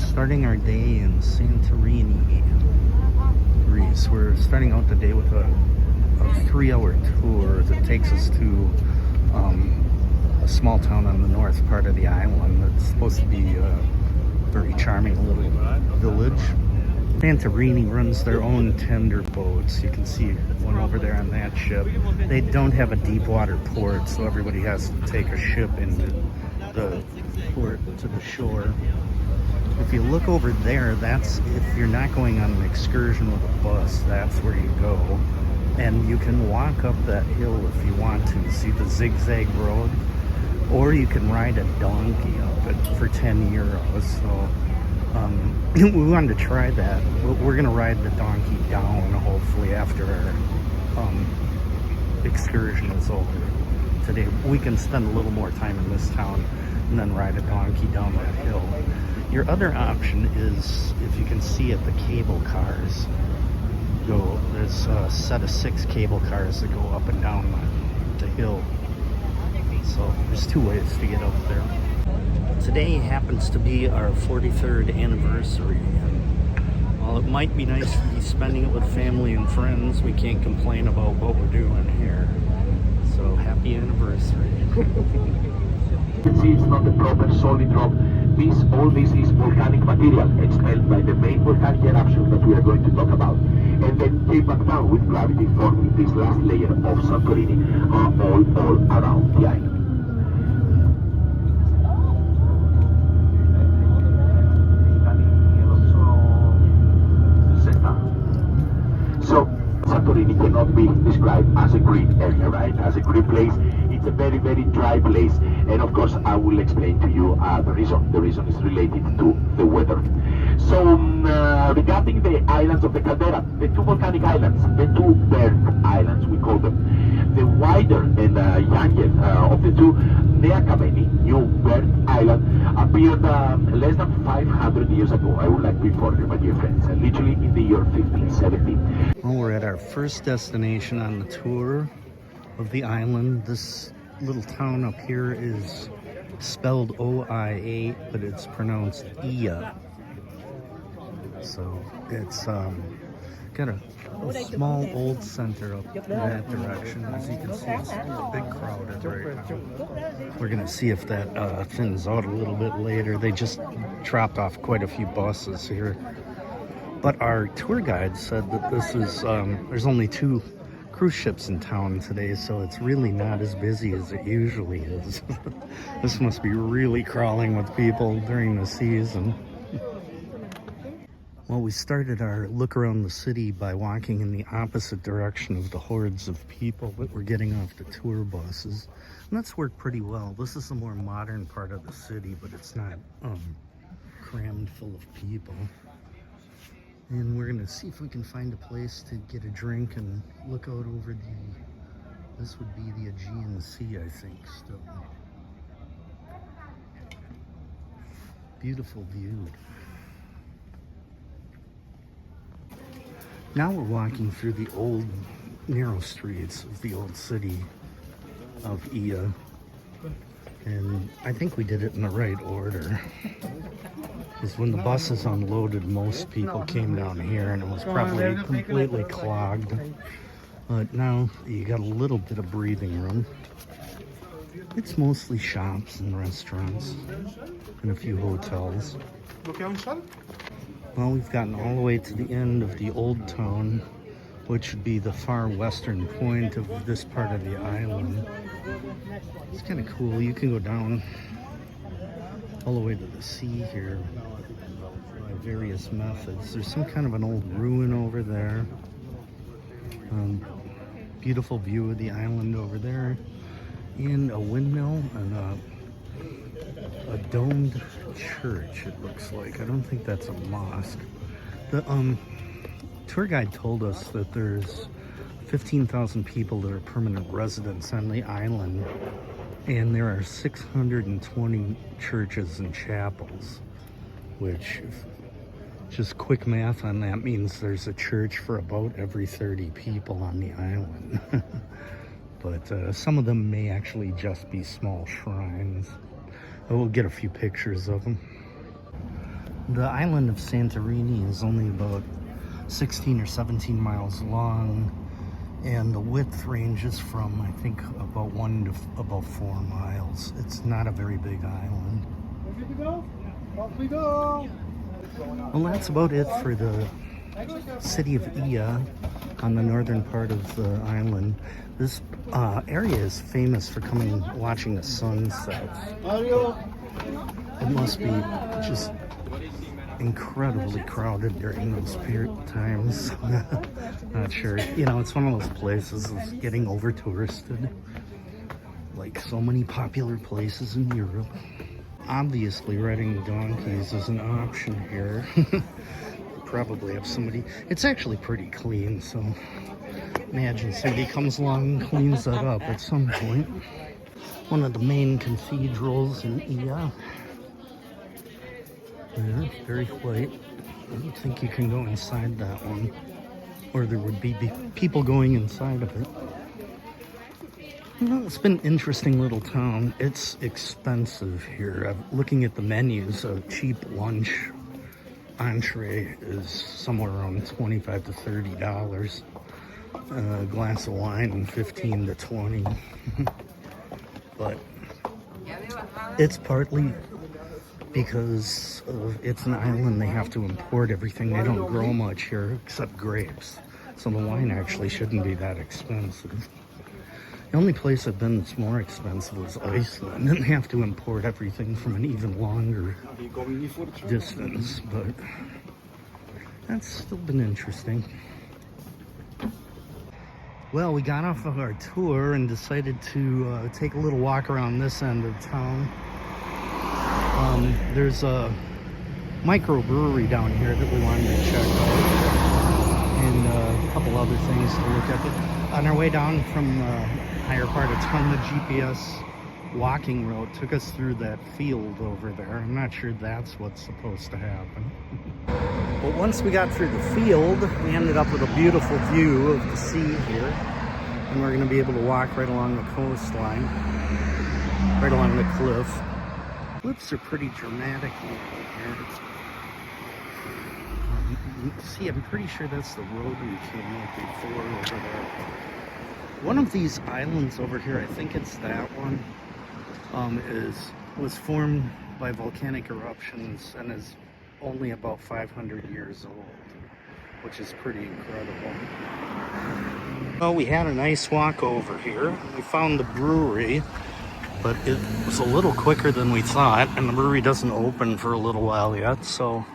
Starting our day in Santorini, Greece. We're starting out the day with a 3-hour tour that takes us to a small town on the north part of the island that's supposed to be a very charming little village. Santorini runs their own tender boats. You can see one over there on that ship. They don't have a deep water port, so everybody has to take a ship into the port to the shore. If you look over there, that's if you're not going on an excursion with a bus, that's where you go. And you can walk up that hill if you want to. See the zigzag road? Or you can ride a donkey up it for 10 euros. So we wanted to try that. We're going to ride the donkey down, hopefully, after our excursion is over today. We can spend a little more time in this town and then ride a donkey down that hill. Your other option is, if you can see it, the cable cars go. There's a set of 6 cable cars that go up and down the hill. So there's 2 ways to get up there. Today happens to be our 43rd anniversary. And while it might be nice to be spending it with family and friends, we can't complain about what we're doing here. So happy anniversary. You can see it's not a proper solid rock. All this is volcanic material expelled by the main volcanic eruption that we are going to talk about, and then came back down with gravity, forming this last layer of Santorini all around the island. So Santorini cannot be described as a green area, right? As a green place. It's a very, very dry place, and of course I will explain to you the reason. The reason is related to the weather. So regarding the islands of the caldera, the 2 volcanic islands, the 2 burnt islands we call them, the wider and younger of the 2, Nea Kamenni, new burnt island, appeared less than 500 years ago. I would like to inform you, my dear friends, literally in the year 1570. Well, we're at our first destination on the tour of the island. This little town up here is spelled O-I-A, but it's pronounced Ia. So it's got a small old center up in that direction. As you can see, it's big crowded right now. We're gonna see if that thins out a little bit later. They just dropped off quite a few buses here. But our tour guide said that this is, there's only 2 cruise ships in town today, so it's really not as busy as it usually is. This must be really crawling with people during the season. Well, we started our look around the city by walking in the opposite direction of the hordes of people that were getting off the tour buses. And that's worked pretty well. This is the more modern part of the city, but it's not crammed full of people. And we're gonna see if we can find a place to get a drink and look out over this would be the Aegean Sea, I think, still. Beautiful view. Now we're walking through the old narrow streets of the old city of Ia. And I think we did it in the right order. Because when the buses unloaded, most people came down here and it was probably completely clogged. But now you got a little bit of breathing room. It's mostly shops and restaurants and a few hotels. Well, we've gotten all the way to the end of the old town, which would be the far western point of this part of the island. It's kind of cool. You can go down all the way to the sea here by various methods. There's some kind of an old ruin over there. Beautiful view of the island over there. And a windmill and a domed church, it looks like. I don't think that's a mosque. The tour guide told us that there's 15,000 people that are permanent residents on the island, and there are 620 churches and chapels, which, just quick math on that, means there's a church for about every 30 people on the island. But some of them may actually just be small shrines. We'll get a few pictures of them. The island of Santorini is only about 16 or 17 miles long, and the width ranges from, I think, about 1 to about 4 miles. It's not a very big island. Ready to go? Off we go! Well, that's about it for the city of Ia on the northern part of the island. This area is famous for coming and watching the sunset. It must be just incredibly crowded during those period times. Not sure. You know, it's one of those places that's getting over touristed, like so many popular places in Europe. Obviously, riding donkeys is an option here. Probably have somebody. It's actually pretty clean, so imagine somebody comes along and cleans that up at some point. One of the main cathedrals in Ia. Yeah, very white. I don't think you can go inside that one, or there would be people going inside of it. Well, it's been an interesting little town. It's expensive here. Looking at the menus, a cheap lunch entree is somewhere around $25 to $30. A glass of wine, 15 to 20. But it's partly because it's an island, they have to import everything. They don't grow much here except grapes. So the wine actually shouldn't be that expensive. The only place I've been that's more expensive is Iceland, and they have to import everything from an even longer distance, but that's still been interesting. Well, we got off of our tour and decided to take a little walk around this end of town. There's a microbrewery down here that we wanted to check out, and a couple other things to look at. But on our way down from the higher part of town, the GPS walking route took us through that field over there. I'm not sure that's what's supposed to happen. But once we got through the field, we ended up with a beautiful view of the sea here. And we're going to be able to walk right along the coastline, right along the cliff. Cliffs are pretty dramatic here. See, I'm pretty sure that's the road we came up before over there. One of these islands over here, I think it's that one, was formed by volcanic eruptions and is only about 500 years old, which is pretty incredible. Well, we had a nice walk over here. We found the brewery, but it was a little quicker than we thought, and the brewery doesn't open for a little while yet, so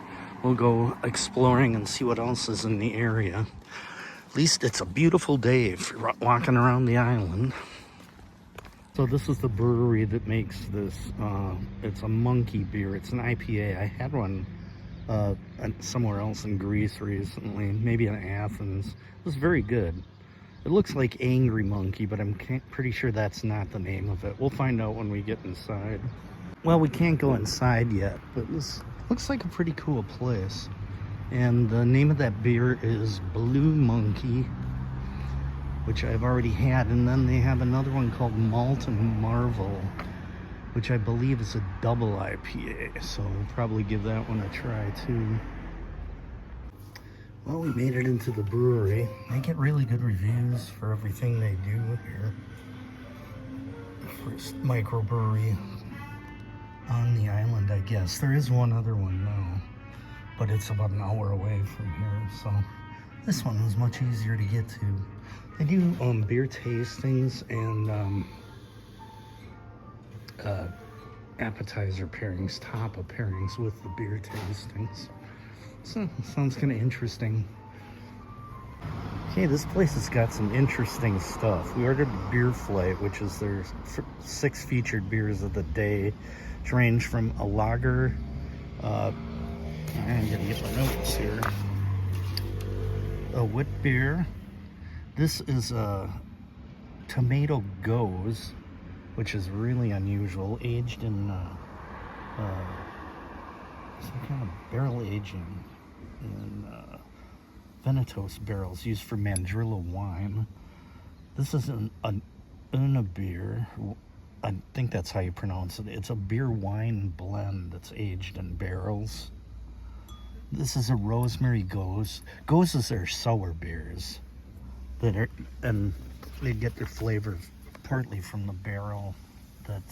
we'll go exploring and see what else is in the area. At least it's a beautiful day for walking around the island. So this is the brewery that makes this. It's a monkey beer. It's an IPA. I had one somewhere else in Greece recently, maybe in Athens. It was very good. It looks like Angry Monkey, but I'm pretty sure that's not the name of it. We'll find out when we get inside. Well, we can't go inside yet, but this looks like a pretty cool place. And the name of that beer is Blue Monkey, which I've already had. And then they have another one called Molten Marvel, which I believe is a double IPA. So we'll probably give that one a try too. Well, we made it into the brewery. They get really good reviews for everything they do here. First microbrewery on the island, I guess. There is one other one now, but it's about an hour away from here, so this one was much easier to get to. They do beer tastings and appetizer pairings, tapa pairings with the beer tastings. So, sounds kind of interesting. Okay, this place has got some interesting stuff. We ordered a beer flight, which is their 6 featured beers of the day, which range from a lager. I'm gonna get my notes here. A wit beer. This is a tomato goes, which is really unusual, aged in some kind of barrel aging in Venetos barrels used for Mandrilla wine. This is an Una beer. I think that's how you pronounce it. It's a beer wine blend that's aged in barrels. This is a rosemary gose. Goses are sour beers that are, and they get their flavor partly from the barrel that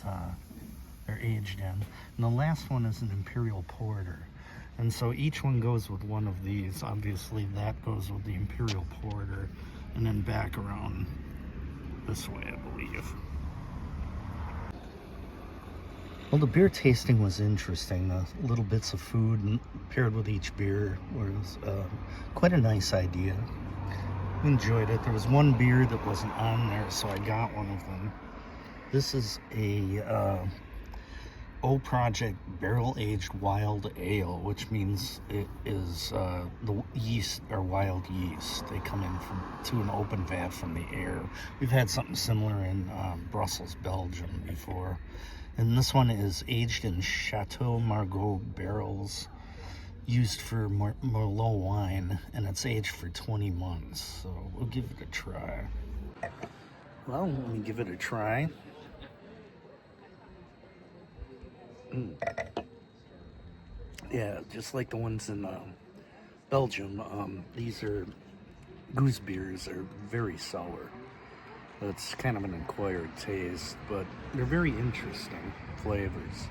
they're aged in. And the last one is an imperial porter. And so each one goes with one of these. Obviously that goes with the imperial porter, and then back around this way, I believe. Well, the beer tasting was interesting. The little bits of food paired with each beer was quite a nice idea. Enjoyed it. There was one beer that wasn't on there, so I got one of them. This is a O Project barrel-aged wild ale, which means it is the yeast are wild yeast. They come in to an open vat from the air. We've had something similar in Brussels, Belgium before. And this one is aged in Chateau Margaux barrels, used for Merlot wine, and it's aged for 20 months. So we'll give it a try. Well, let me give it a try. Yeah, just like the ones in Belgium, these are goose beers are very sour. It's kind of an acquired taste, but they're very interesting flavors.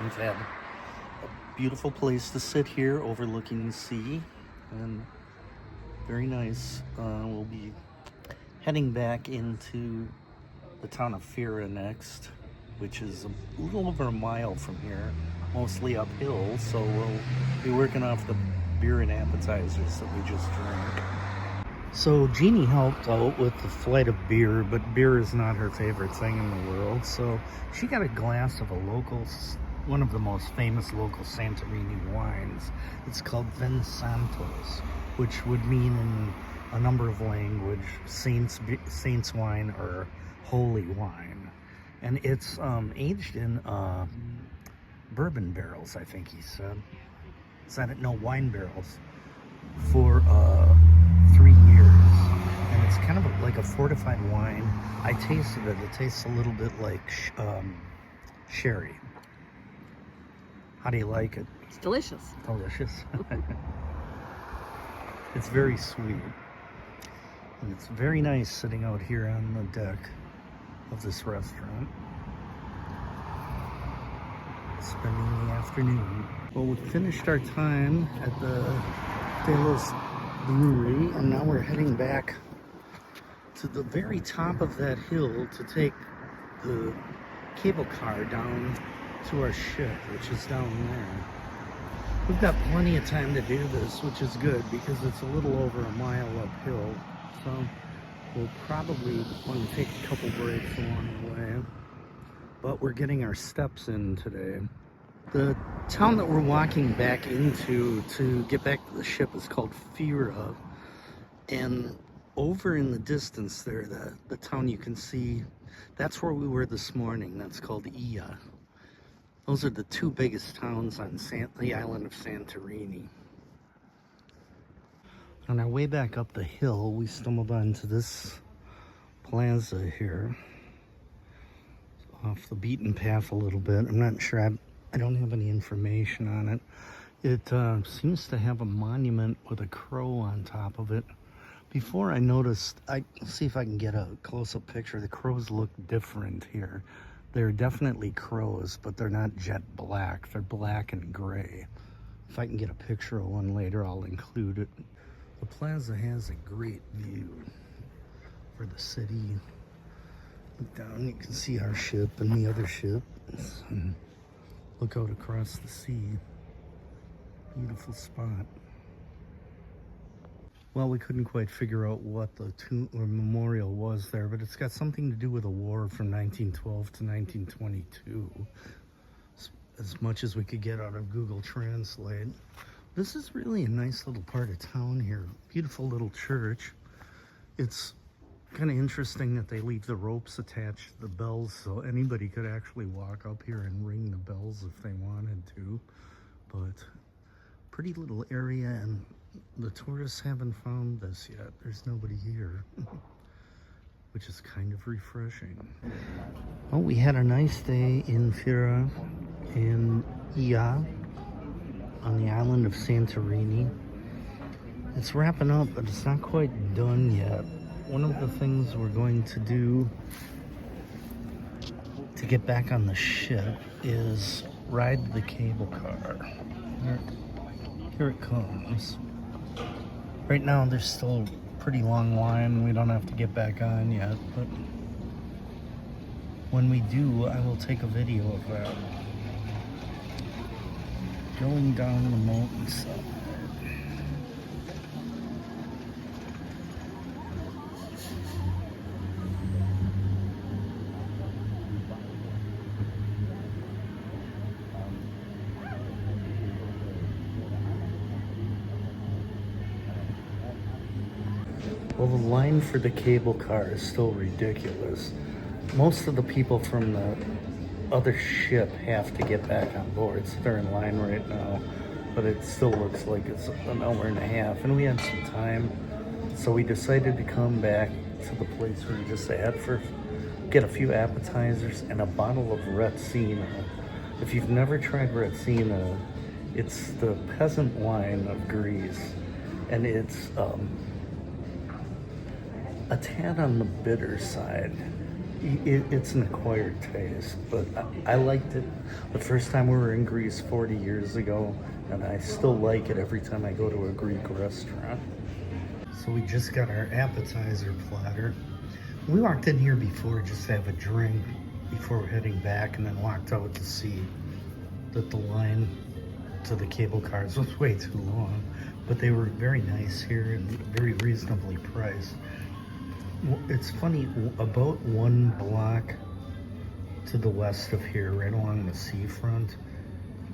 We've had a beautiful place to sit here overlooking the sea, and very nice. We'll be heading back into the town of Fira next, which is a little over a mile from here, mostly uphill, so we'll be working off the beer and appetizers that we just drank. So Jeannie helped out with the flight of beer, but beer is not her favorite thing in the world, so she got a glass of one of the most famous local Santorini wines. It's called Santos, which would mean in a number of languages saint's wine or holy wine. And it's aged in bourbon barrels, I think he said. No, wine barrels for 3 years. And it's kind of like a fortified wine. I tasted it. It tastes a little bit like sherry. How do you like it? It's delicious. Delicious. It's very sweet. And it's very nice sitting out here on the deck of this restaurant, spending the afternoon. Well, we finished our time at the Delos Brewery, and now we're heading back to the very top of that hill to take the cable car down to our ship, which is down there. We've got plenty of time to do this, which is good because it's a little over a mile uphill, so we'll probably want to take a couple breaks along the way, but we're getting our steps in today. The town that we're walking back into to get back to the ship is called Fira, and over in the distance there, the town you can see, that's where we were this morning. That's called Ia. Those are the two biggest towns on the island of Santorini. On our way back up the hill, we stumbled onto this plaza here. Off the beaten path a little bit. I'm not sure, I don't have any information on it. It seems to have a monument with a crow on top of it. Before I noticed, I'll see if I can get a close-up picture. The crows look different here. They're definitely crows, but they're not jet black. They're black and gray. If I can get a picture of one later, I'll include it. The plaza has a great view for the city. Look down, you can see our ship and the other ship. And look out across the sea. Beautiful spot. Well, we couldn't quite figure out what the tomb or memorial was there, but it's got something to do with a war from 1912 to 1922. As much as we could get out of Google Translate. This is really a nice little part of town here. Beautiful little church. It's kind of interesting that they leave the ropes attached to the bells so anybody could actually walk up here and ring the bells if they wanted to. But pretty little area, and the tourists haven't found this yet. There's nobody here, which is kind of refreshing. Well, we had a nice day in Fira, in Ia. on the island of Santorini. It's wrapping up, but it's not quite done yet. One of the things we're going to do to get back on the ship is ride the cable car. Here it comes. Right now there's still a pretty long line. We don't have to get back on yet, but when we do, I will take a video of that. Going down the mountainside. Well, the line for the cable car is still ridiculous. Most of the people from the other ship have to get back on board, so they're in line right now. But it still looks like it's an hour and a half, and we had some time, so we decided to come back to the place where we just at for get a few appetizers and a bottle of Retsina. If you've never tried Retsina, it's the peasant wine of Greece, and it's a tad on the bitter side. It's an acquired taste, but I liked it the first time we were in Greece 40 years ago, and I still like it every time I go to a Greek restaurant. So we just got our appetizer platter. We walked in here before just to have a drink before heading back, and then walked out to see that the line to the cable cars was way too long, but they were very nice here and very reasonably priced. It's funny, about one block to the west of here, right along the seafront,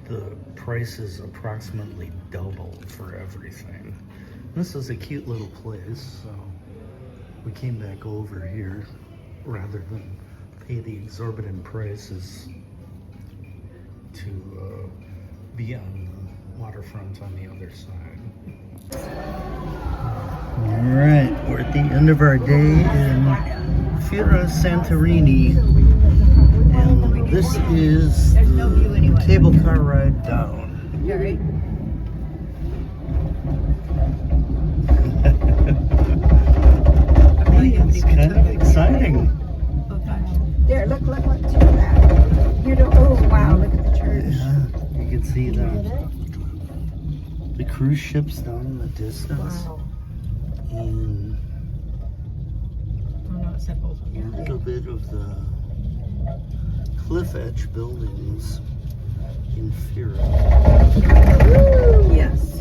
the price is approximately double for everything. This is a cute little place, so we came back over here rather than pay the exorbitant prices to be on the waterfront on the other side. Alright, we're at the end of our day in Fira, Santorini, and this is the cable car ride down. It's kind of exciting. There, look to that. You know, oh wow, look at the church. Yeah, you can see the cruise ships down in the distance. Wow. And Oh no, it said both. a little bit of the cliff edge buildings in Fira. Yes.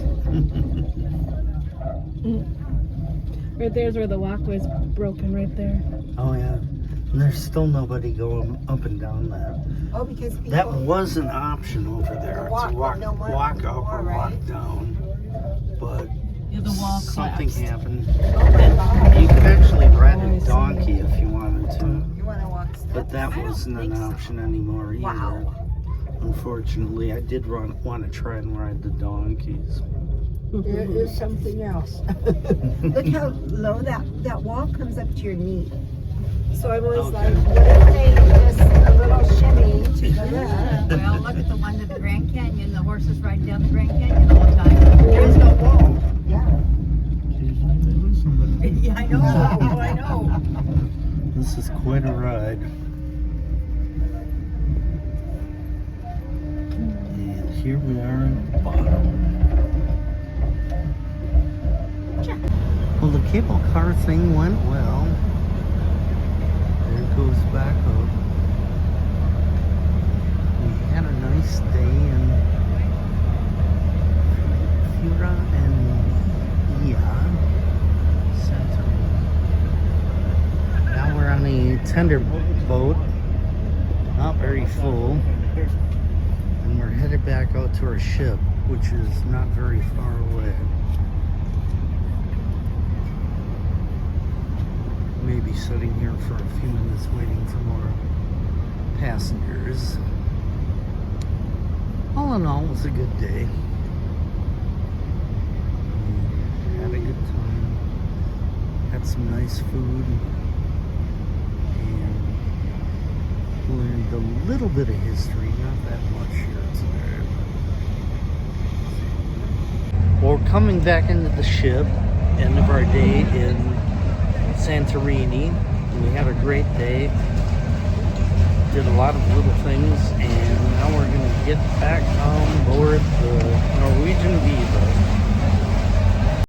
Right there's where the walkway's broken right there. Oh yeah, and there's still nobody going up and down that. Oh, because people, That was an option over there to walk up or walk down, but The wall something collapsed. happened. oh my God. You could actually ride a donkey if you wanted to, You want to walk steps? but that wasn't an option anymore either. Wow. Unfortunately, I did want to try and ride the donkeys. There is something else. Look how low that wall comes up to your knee. So I was like, what if they just a little shimmy to the left? Well, look at the one to the Grand Canyon. The horses ride down the Grand Canyon all the time. There's no wall. Yeah. Yeah, I know. Oh, I know. This is quite a ride. And here we are at the bottom. Well, the cable car thing went well. There it goes back up. We had a nice day in Fira and Santorini. Now we're on a tender boat, not very full, and we're headed back out to our ship, which is not very far away. Maybe sitting here for a few minutes waiting for more passengers. All in all, it was a good day. We had a good time. Had some nice food. And learned a little bit of history, not that much here today. Well, we're coming back into the ship, end of our day in Santorini. We had a great day. Did a lot of little things, and now we're going to get back on board the Norwegian Viva.